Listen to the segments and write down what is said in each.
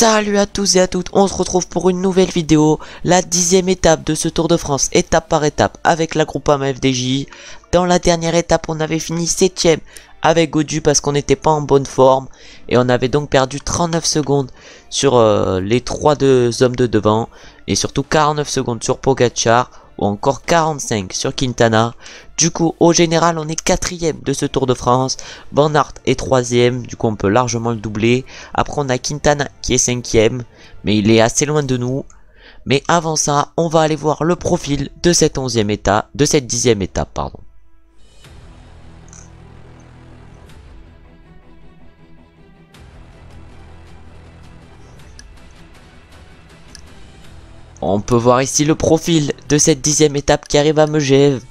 Salut à tous et à toutes, on se retrouve pour une nouvelle vidéo, la 10e étape de ce Tour de France, étape par étape, avec la Groupama FDJ. Dans la dernière étape, on avait fini 7ème avec Gaudu parce qu'on n'était pas en bonne forme, et on avait donc perdu 39 secondes sur les 3 hommes de devant, et surtout 49 secondes sur Pogacar, ou encore 45 sur Quintana. Du coup, au général, on est 4ème de ce Tour de France. Van Aert est 3ème, du coup on peut largement le doubler. Après on a Quintana qui est 5ème, mais il est assez loin de nous. Mais avant ça, on va aller voir le profil de cette 11e étape, de cette 10e étape, pardon. On peut voir ici le profil de cette 10e étape qui arrive à Megève.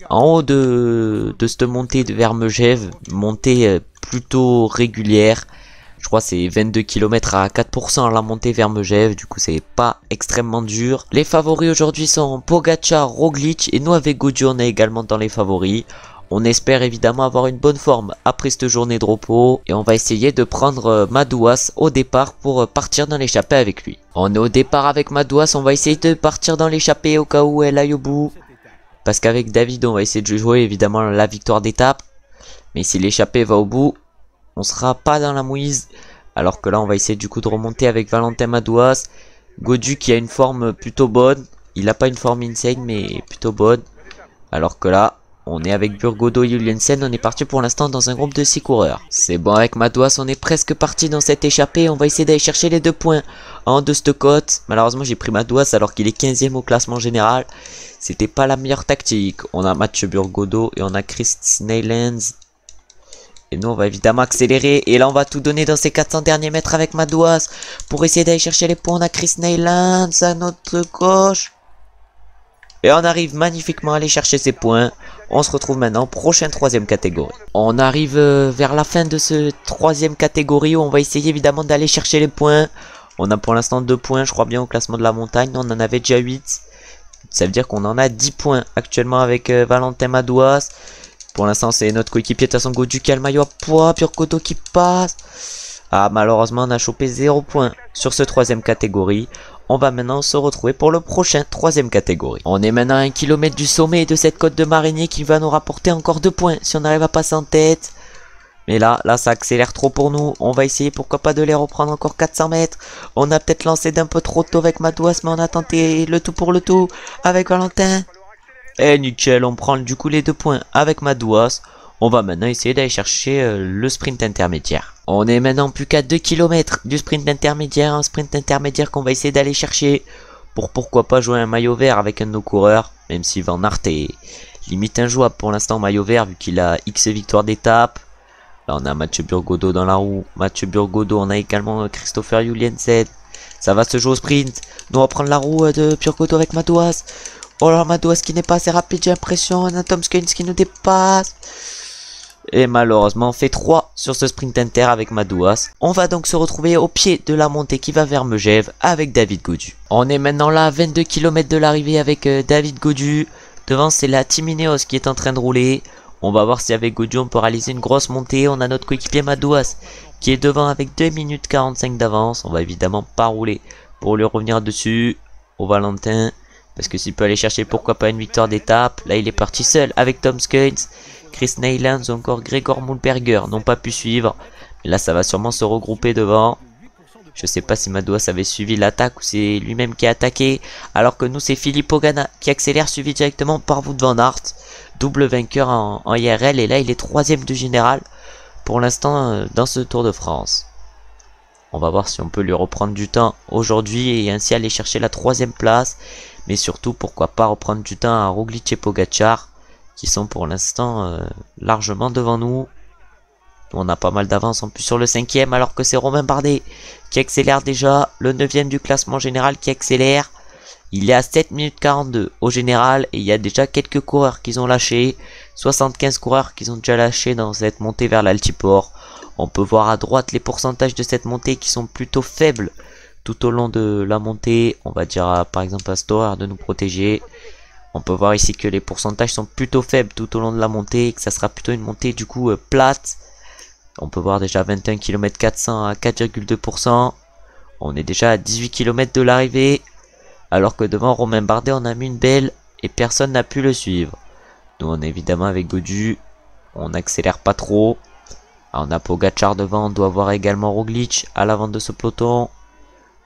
En haut de cette montée vers Megève, montée plutôt régulière. Je crois que c'est 22 km à 4% la montée vers Megève, du coup c'est pas extrêmement dur. Les favoris aujourd'hui sont Pogacar, Roglic et nous avec Gaudu on est également dans les favoris. On espère évidemment avoir une bonne forme après cette journée de repos. Et on va essayer de prendre Madouas au départ pour partir dans l'échappée avec lui. On est au départ avec Madouas, on va essayer de partir dans l'échappée au cas où elle aille au bout. Parce qu'avec David on va essayer de jouer évidemment la victoire d'étape. Mais si l'échappée va au bout, on sera pas dans la mouise. Alors que là on va essayer du coup de remonter avec Valentin Madouas. Gaudu qui a une forme plutôt bonne. Il n'a pas une forme insane mais plutôt bonne. Alors que là... on est avec Burgodo et Juliensen, on est parti pour l'instant dans un groupe de 6 coureurs. C'est bon, avec Madouas, on est presque parti dans cette échappée. On va essayer d'aller chercher les 2 points en de cette côte. Malheureusement, j'ai pris Madouas alors qu'il est 15ème au classement général. C'était pas la meilleure tactique. On a Mathieu Burgodo et on a Chris Neylands. Et nous, on va évidemment accélérer. Et là, on va tout donner dans ces 400 derniers mètres avec Madouas pour essayer d'aller chercher les points. On a Chris Neylands à notre gauche. Et on arrive magnifiquement à aller chercher ces points. On se retrouve maintenant, prochaine 3ème catégorie. On arrive vers la fin de ce 3ème catégorie où on va essayer évidemment d'aller chercher les points. On a pour l'instant 2 points, je crois bien, au classement de la montagne. On en avait déjà 8. Ça veut dire qu'on en a 10 points actuellement avec Valentin Madouas. Pour l'instant, c'est notre coéquipier de toute façon Gaudu qui a le maillot à poids. Burgodo qui passe. Ah, malheureusement, on a chopé 0 points sur ce 3ème catégorie. On va maintenant se retrouver pour le prochain 3ème catégorie. On est maintenant à 1 km du sommet de cette côte de Marigny qui va nous rapporter encore 2 points si on arrive à passer en tête. Mais là ça accélère trop pour nous. On va essayer pourquoi pas de les reprendre encore 400 mètres. On a peut-être lancé d'un peu trop tôt avec Madouas mais on a tenté le tout pour le tout avec Valentin. Et nickel, on prend du coup les 2 points avec Madouas. On va maintenant essayer d'aller chercher le sprint intermédiaire. On est maintenant plus qu'à 2 km du sprint intermédiaire. Un sprint intermédiaire qu'on va essayer d'aller chercher pour pourquoi pas jouer un maillot vert avec un de nos coureurs. Même si Van Aert est limite injouable pour l'instant maillot vert vu qu'il a X victoires d'étape. Là on a Mathieu Burgodo dans la roue. Mathieu Burgodo, on a également Christopher Juliensen. Ça va se jouer au sprint. Nous on va prendre la roue de Burgodo avec Madouas. Oh là, Madouas qui n'est pas assez rapide, j'ai l'impression. On a Tom Skins qui nous dépasse. Et malheureusement, on fait 3 sur ce sprint inter avec Madouas. On va donc se retrouver au pied de la montée qui va vers Megève avec David Gaudu. On est maintenant là à 22 km de l'arrivée avec David Gaudu. Devant, c'est la Team Ineos qui est en train de rouler. On va voir si avec Gaudu, on peut réaliser une grosse montée. On a notre coéquipier Madouas qui est devant avec 2 minutes 45 d'avance. On va évidemment pas rouler pour lui revenir dessus au Valentin. Parce que s'il peut aller chercher pourquoi pas une victoire d'étape. Là, il est parti seul avec Tom Skins. Chris Neylands ou encore Gregor Moulberger n'ont pas pu suivre. Mais là, ça va sûrement se regrouper devant. Je sais pas si Madouas avait suivi l'attaque ou c'est lui-même qui a attaqué. Alors que nous, c'est Filippo Ganna qui accélère, suivi directement par Wout van Aert. Double vainqueur en IRL. Et là, il est 3ème du général pour l'instant dans ce Tour de France. On va voir si on peut lui reprendre du temps aujourd'hui et ainsi aller chercher la 3ème place. Mais surtout, pourquoi pas reprendre du temps à Roglic et Pogacar qui sont pour l'instant largement devant nous. On a pas mal d'avance en plus sur le 5ème alors que c'est Romain Bardet qui accélère déjà. Le 9ème du classement général qui accélère. Il est à 7 minutes 42 au général et il y a déjà quelques coureurs qui ont lâché. 75 coureurs qui ont déjà lâché dans cette montée vers l'Altiport. On peut voir à droite les pourcentages de cette montée qui sont plutôt faibles tout au long de la montée. On va dire par exemple à Storer de nous protéger. On peut voir ici que les pourcentages sont plutôt faibles tout au long de la montée et que ça sera plutôt une montée du coup plate. On peut voir déjà 21 km 400 à 4,2%. On est déjà à 18 km de l'arrivée. Alors que devant Romain Bardet, on a mis une belle et personne n'a pu le suivre. Nous, on est évidemment avec Gaudu. On n'accélère pas trop. On a Pogacar devant. On doit voir également Roglic à l'avant de ce peloton.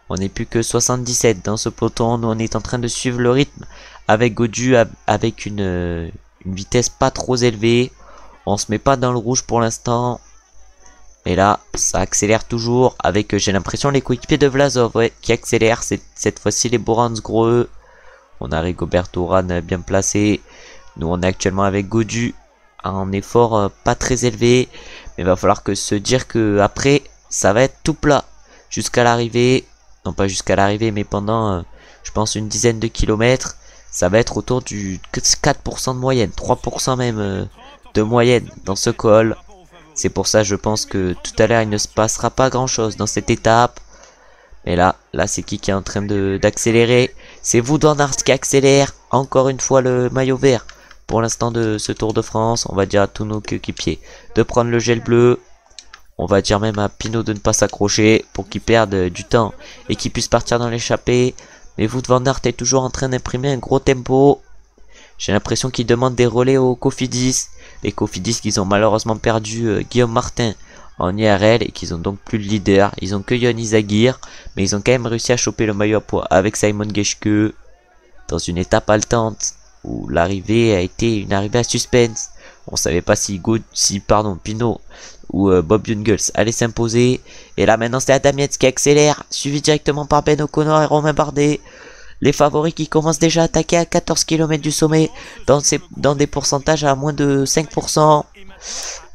On n'est plus que 77 dans ce peloton. Nous, on est en train de suivre le rythme avec Gaudu avec une vitesse pas trop élevée. On se met pas dans le rouge pour l'instant. Et là, ça accélère toujours avec, j'ai l'impression, les coéquipiers de Vlasov, ouais, qui accélèrent. Cette fois-ci, les Borans Greux. On a Rigoberto Urán bien placé. Nous, on est actuellement avec Gaudu. Un effort pas très élevé. Mais il va falloir que se dire que après, ça va être tout plat. Jusqu'à l'arrivée. Non, pas jusqu'à l'arrivée, mais pendant, je pense, une dizaine de kilomètres. Ça va être autour du 4% de moyenne. 3% même de moyenne dans ce col. C'est pour ça, je pense que tout à l'heure, il ne se passera pas grand-chose dans cette étape. Mais là c'est qui est en train d'accélérer? C'est Wout van Aert qui accélère. Encore une fois, le maillot vert. Pour l'instant de ce Tour de France, on va dire à tous nos coéquipiers de prendre le gel bleu. On va dire même à Pinot de ne pas s'accrocher pour qu'il perde du temps et qu'il puisse partir dans l'échappée. Mais Wout van Aert est toujours en train d'imprimer un gros tempo. J'ai l'impression qu'il demande des relais aux Cofidis. Les Cofidis qu'ils ont malheureusement perdu Guillaume Martin en IRL et qu'ils ont donc plus de leader. Ils ont que Yon Izagir, mais ils ont quand même réussi à choper le maillot à poids avec Simon Geschke dans une étape haletante où l'arrivée a été une arrivée à suspense. On savait pas si Pinot ou Bob Jungels allait s'imposer. Et là maintenant c'est Adam Yates qui accélère, suivi directement par Ben O'Connor et Romain Bardet. Les favoris qui commencent déjà à attaquer à 14 km du sommet dans des pourcentages à moins de 5%.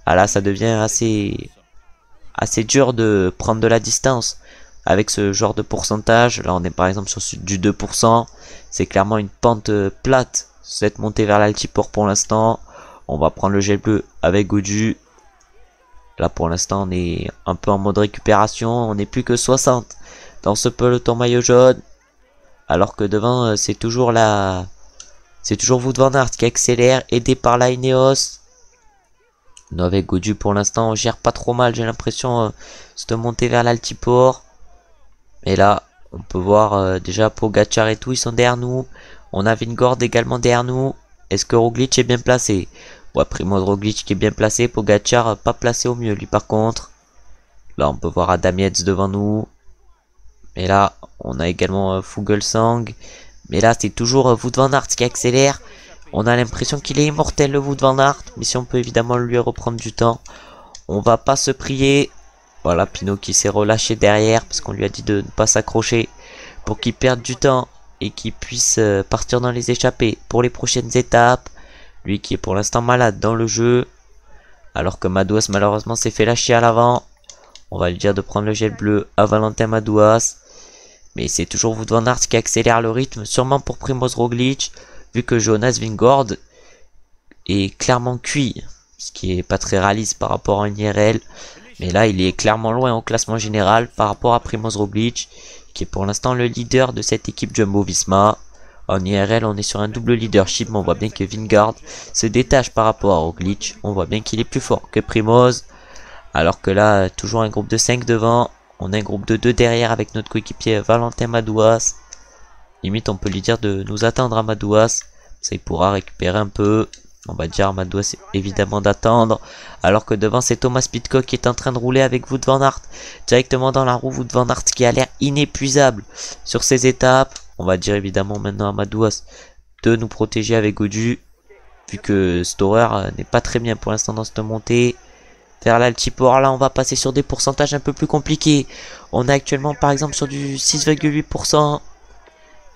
Ah là ça devient assez dur de prendre de la distance avec ce genre de pourcentage. Là on est par exemple sur du 2%. C'est clairement une pente plate cette montée vers l'altiport pour l'instant. On va prendre le gel bleu avec Gaudu. Là pour l'instant on est un peu en mode récupération. On n'est plus que 60 dans ce peloton maillot jaune. Alors que devant c'est toujours Wout van Aert qui accélère, aidé par la Ineos. Nous avec Gaudu pour l'instant on gère pas trop mal, j'ai l'impression de monter vers l'altiport. Et là on peut voir déjà Pogacar et tout, ils sont derrière nous. On a Vingord également derrière nous. Est-ce que Roglic est bien placé? Ouais, Primoz Roglic qui est bien placé, Pogacar pas placé au mieux lui par contre. Là on peut voir Adam Yates devant nous. Et là on a également Fuglsang. Mais là c'est toujours Wout van Aert qui accélère. On a l'impression qu'il est immortel le Wout van Aert. Mais si on peut évidemment lui reprendre du temps, on va pas se prier. Voilà Pinot qui s'est relâché derrière parce qu'on lui a dit de ne pas s'accrocher pour qu'il perde du temps et qu'il puisse partir dans les échappées pour les prochaines étapes. Lui qui est pour l'instant malade dans le jeu. Alors que Madouas malheureusement s'est fait lâcher à l'avant. On va lui dire de prendre le gel bleu à Valentin Madouas. Mais c'est toujours Wout van Aert qui accélère le rythme. Sûrement pour Primoz Roglic. Vu que Jonas Vingord est clairement cuit. Ce qui est pas très réaliste par rapport à une IRL. Mais là il est clairement loin au classement général par rapport à Primoz Roglic. Qui est pour l'instant le leader de cette équipe Jumbo-Visma. En IRL, on est sur un double leadership, mais on voit bien que Vingord se détache par rapport à Roglic. On voit bien qu'il est plus fort que Primoz. Alors que là, toujours un groupe de 5 devant. On a un groupe de 2 derrière avec notre coéquipier Valentin Madouas. Limite, on peut lui dire de nous attendre à Madouas. Ça, il pourra récupérer un peu. On va dire à Madouas évidemment d'attendre. Alors que devant, c'est Thomas Pidcock qui est en train de rouler avec Wout van Aert. Directement dans la roue, Wout van Aert qui a l'air inépuisable sur ces étapes. On va dire évidemment maintenant à Madouas de nous protéger avec Gaudu. Vu que Storer n'est pas très bien pour l'instant dans cette montée. Vers l'altiport, là on va passer sur des pourcentages un peu plus compliqués. On est actuellement par exemple sur du 6,8%.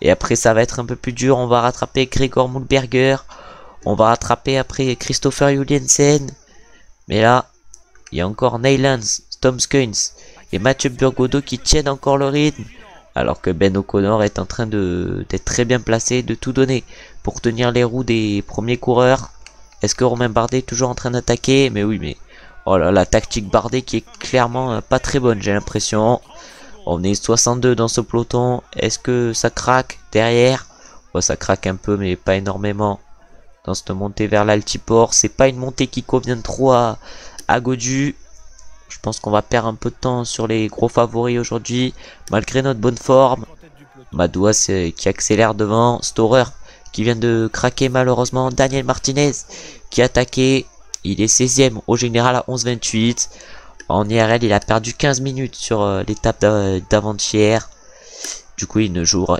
Et après ça va être un peu plus dur. On va rattraper Gregor Moulberger. On va rattraper après Christopher Juliensen. Mais là, il y a encore Neylands, Tom Skuins et Mathieu Burgodeau qui tiennent encore le rythme. Alors que Ben O'Connor est en train d'être très bien placé, de tout donner pour tenir les roues des premiers coureurs. Est-ce que Romain Bardet est toujours en train d'attaquer? Mais oui, mais oh là, la tactique Bardet qui est clairement pas très bonne, j'ai l'impression. On est 62 dans ce peloton. Est-ce que ça craque derrière? Oh, ça craque un peu, mais pas énormément. Dans cette montée vers l'altiport, c'est pas une montée qui convient trop à Gaudu. Je pense qu'on va perdre un peu de temps sur les gros favoris aujourd'hui, malgré notre bonne forme. Madouas qui accélère devant, Storer qui vient de craquer malheureusement, Daniel Martinez qui a attaqué, il est 16e au général à 11,28. En IRL il a perdu 15 minutes sur l'étape d'avant-hier. Du coup il ne jouera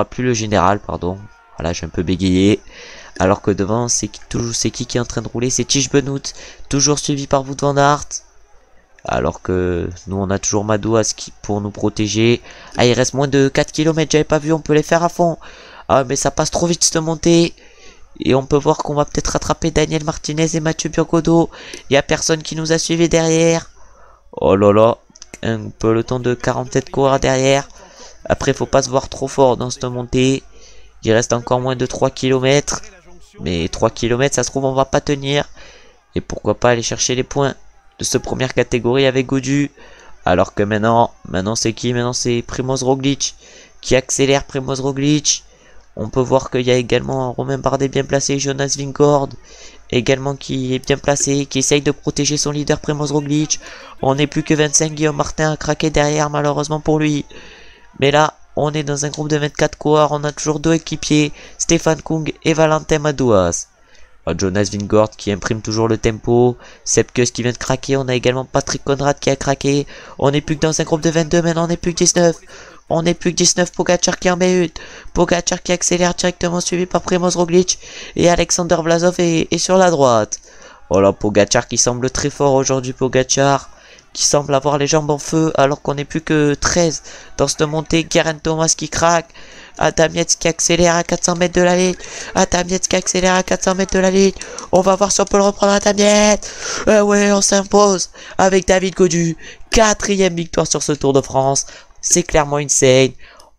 plus le général, pardon. Voilà, j'ai un peu bégayé. Alors que devant c'est qui est en train de rouler, c'est Tish Benoît, toujours suivi par Wout van Aert. Alors que nous on a toujours Madouas pour nous protéger. Ah, il reste moins de 4 km, j'avais pas vu, on peut les faire à fond. Ah mais ça passe trop vite cette montée. Et on peut voir qu'on va peut-être rattraper Daniel Martinez et Mathieu Burgodeau. Il y a personne qui nous a suivi derrière. Oh là là, un peloton de 47 coureurs derrière. Après faut pas se voir trop fort dans cette montée. Il reste encore moins de 3 km. Mais 3 km ça se trouve on va pas tenir. Et pourquoi pas aller chercher les points de cette première catégorie avec Gaudu. Alors que maintenant c'est qui? Maintenant c'est Primoz Roglic qui accélère. Primoz Roglic. On peut voir qu'il y a également Romain Bardet bien placé, Jonas Vingegaard également qui est bien placé, qui essaye de protéger son leader Primoz Roglic. On n'est plus que 25, Guillaume Martin a craqué derrière malheureusement pour lui. Mais là, on est dans un groupe de 24 coureurs, on a toujours deux équipiers, Stefan Kung et Valentin Madouas. Jonas Vingegaard qui imprime toujours le tempo, Sepp Kuss qui vient de craquer, on a également Patrick Conrad qui a craqué. On n'est plus que dans un groupe de 22, maintenant on n'est plus que 19. On n'est plus que 19, Pogacar qui en met une. Pogacar qui accélère directement suivi par Primoz Roglic. Et Alexander Vlasov est sur la droite. Voilà, Pogacar qui semble très fort aujourd'hui, Pogacar. Qui semble avoir les jambes en feu alors qu'on n'est plus que 13 dans cette montée. Geraint Thomas qui craque. Adam Yates qui accélère à 400 mètres de la ligne. Adam Yates qui accélère à 400 mètres de la ligne. On va voir si on peut le reprendre, Adam Yates. Ouais, on s'impose avec David Gaudu. 4e victoire sur ce Tour de France. C'est clairement insane.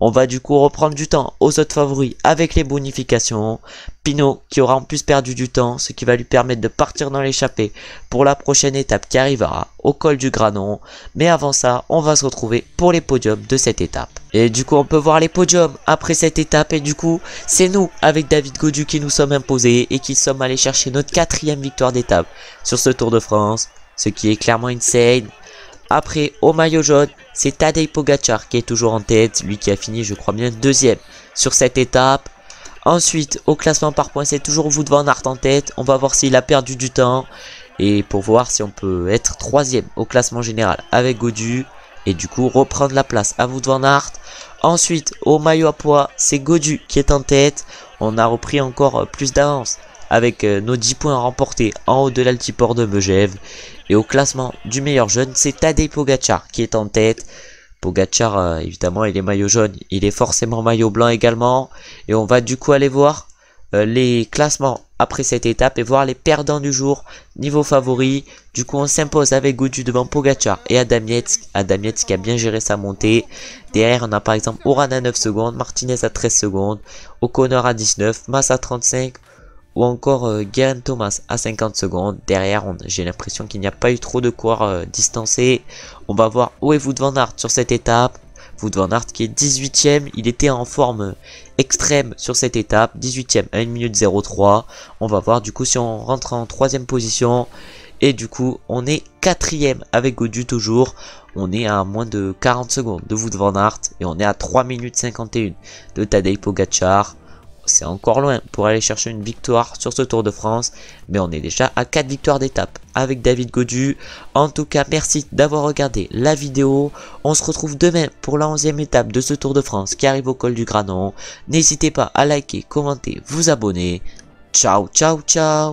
On va du coup reprendre du temps aux autres favoris avec les bonifications. Pinot qui aura en plus perdu du temps, ce qui va lui permettre de partir dans l'échappée pour la prochaine étape qui arrivera au col du Granon. Mais avant ça, on va se retrouver pour les podiums de cette étape. Et du coup, on peut voir les podiums après cette étape. Et du coup, c'est nous, avec David Gaudu, qui nous sommes imposés et qui sommes allés chercher notre 4e victoire d'étape sur ce Tour de France. Ce qui est clairement insane. Après, au maillot jaune, c'est Tadej Pogacar qui est toujours en tête. Lui qui a fini, je crois bien, 2e sur cette étape. Ensuite, au classement par points, c'est toujours Wout van Aert en tête. On va voir s'il a perdu du temps. Et pour voir si on peut être 3e au classement général avec Gaudu. Et du coup, reprendre la place à Wout van Aert. Ensuite, au maillot à poids, c'est Gaudu qui est en tête. On a repris encore plus d'avance avec nos 10 points remportés en haut de l'altiport de Megève. Et au classement du meilleur jeune, c'est Tadej Pogacar qui est en tête. Pogacar, évidemment, il est maillot jaune, il est forcément maillot blanc également. Et on va du coup aller voir les classements après cette étape et voir les perdants du jour niveau favori. Du coup, on s'impose avec Gaudu devant Pogacar et Adam Yates. Adam Yates qui a bien géré sa montée. Derrière, on a par exemple Oran à 9 secondes, Martinez à 13 secondes, O'Connor à 19, Mas à 35. Ou encore Geraint Thomas à 50 secondes. Derrière, j'ai l'impression qu'il n'y a pas eu trop de coureurs distancés. On va voir où est Wout van Aert sur cette étape. Wout van Aert qui est 18e. Il était en forme extrême sur cette étape. 18e à 1 minute 03. On va voir du coup si on rentre en 3e position. Et du coup, on est 4e avec Gaudu toujours. On est à moins de 40 secondes de Wout van Aert. Et on est à 3 minutes 51 de Tadej Pogacar. C'est encore loin pour aller chercher une victoire sur ce Tour de France. Mais on est déjà à 4 victoires d'étape avec David Gaudu. En tout cas, merci d'avoir regardé la vidéo. On se retrouve demain pour la 11e étape de ce Tour de France qui arrive au col du Granon. N'hésitez pas à liker, commenter, vous abonner. Ciao, ciao, ciao.